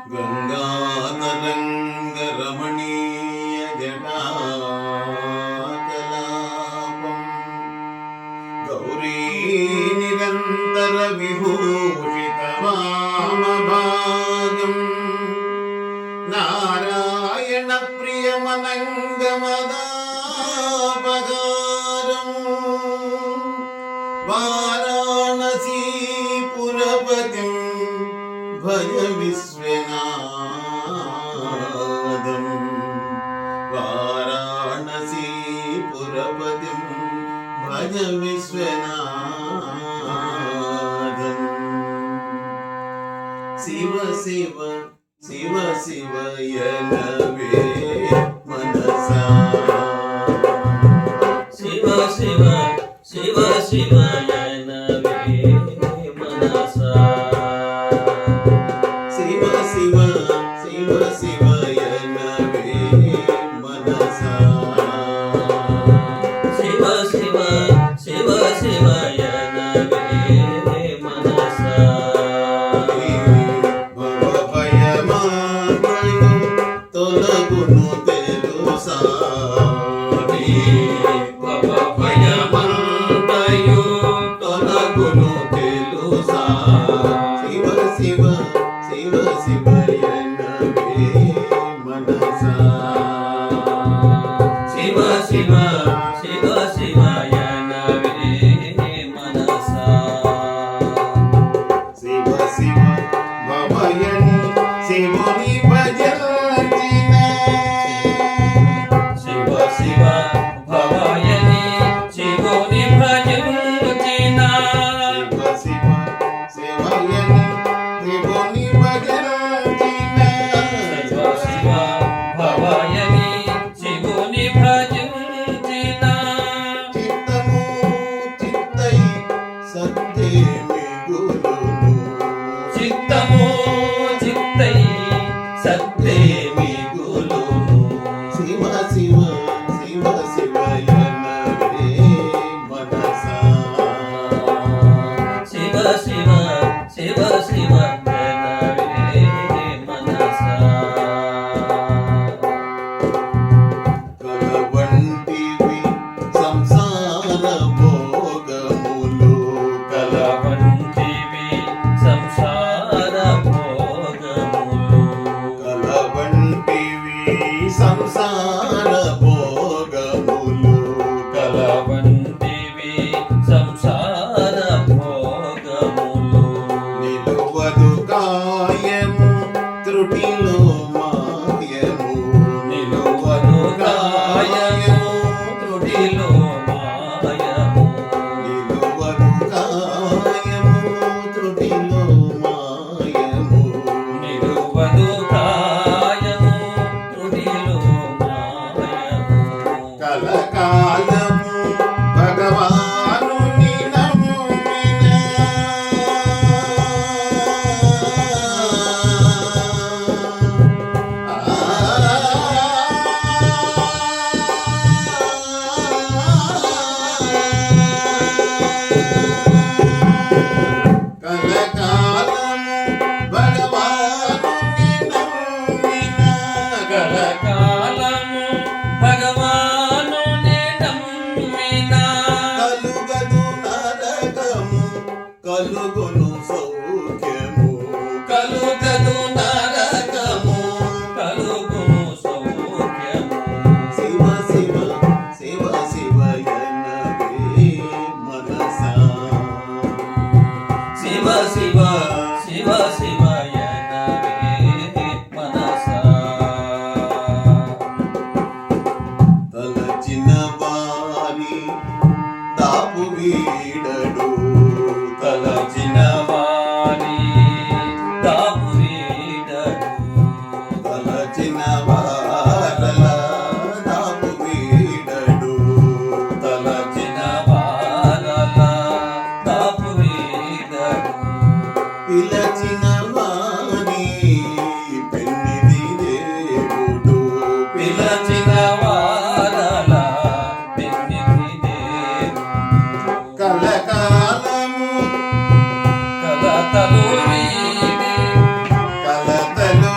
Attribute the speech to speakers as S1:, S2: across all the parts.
S1: గంగాతరంగ రమణీయ జటాకలాపం గౌరీ నిరంతర విభూషిత వామభాగం నారాయణ ప్రియమనంగమదాపగారం వారాణసీపురపతిం భజ విశ్వనాథం వారాణసీపురపతిం భజ విశ్వనాథం శివ శివ శివ శివయనవే మనసా
S2: శివ శివ శివ శివయనవే మనసా
S1: శివ శివ శివ శివయనవే మనసా
S2: శివ శివ శివ శివయనవే మనసా
S1: భవభయమామయు తొలగును తెలుసా
S2: భవభయమంతయు తొలగును తెలుసా
S1: శివ శివ శివ శివయనవే మనసా
S2: శివ శివ శివ శివయనవే మనసా
S1: శివ శివ భవయని శివుని భజన
S2: శివ శివ భవయని శివుని భజన
S1: శివ శివ శివయని శివుని భజన
S2: శివ శివ భవయని శివుని భజన
S1: చిత్తము చిత్తై సత్తే మిగులును
S2: చిత్తము చిత్తై సత్తే మిగులును
S1: శివ శివ శివ శివయనవే మనసా
S2: శివ శివ శివ శివయనవే మనసా
S1: కలవంటివి సంసార భోగములు
S2: కలవంటివి సంసార భోగములు
S1: కలవంటివి సంసార భోగములు
S2: కలవంటివి సంసార భోగములు
S1: నిలువదు కాయము త్రుటిలో మాయము
S2: నిలువదు కాయము త్రుటిలో మాయము
S1: నిలువదు కాయము త్రుటిలో మాయము
S2: నిలువదు కాయము త్రుటిలో మాయము
S1: కలకాలము భగవానుని నమ్మిన కలకాలము భగవానుని నమ్మిన
S2: కలకాలము భగవానుని నమ్మిన
S1: కలుగదు నరకము కలుగును సౌఖ్యము
S2: కలుగదు నరకము కలుగును సౌఖ్యము
S1: శివ శివ శివ శివయనవే మనసా
S2: శివ శివ శివ శివయనవే మనసా
S1: తలచిన వారి దాపు వీడడు
S2: తలచిన వారి దాపు వీడడు
S1: తలచిన వారల దాపు వీడడు
S2: తలచిన వారల దాపు వీడడు
S1: పిలచిన వారి పెన్నిది దేవుడు
S2: పిలచిన వారల పెన్నిధి దేవుడు
S1: కలకాలము
S2: కలతలు వీడి
S1: కలతలు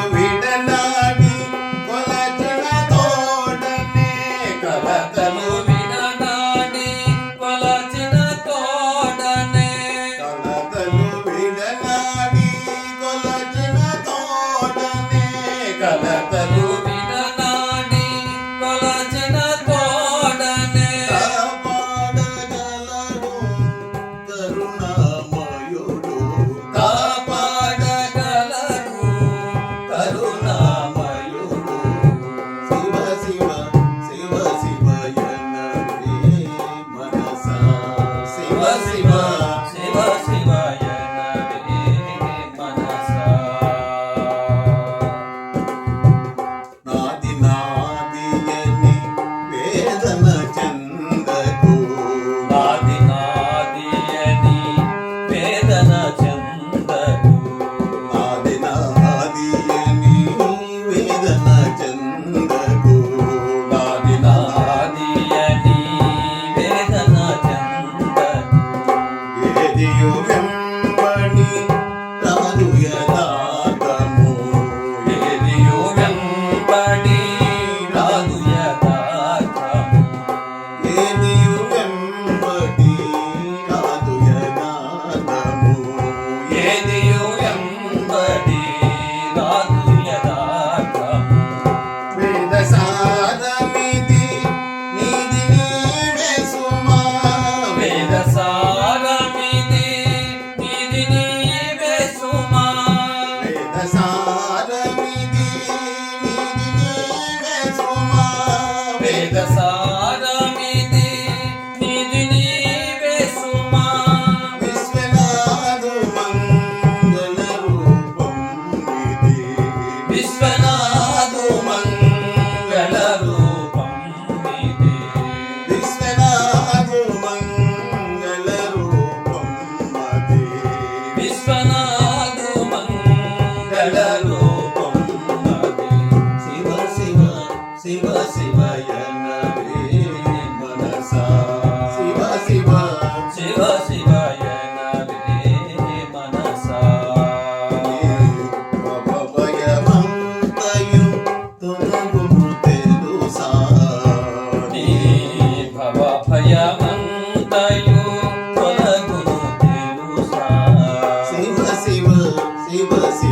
S1: పసి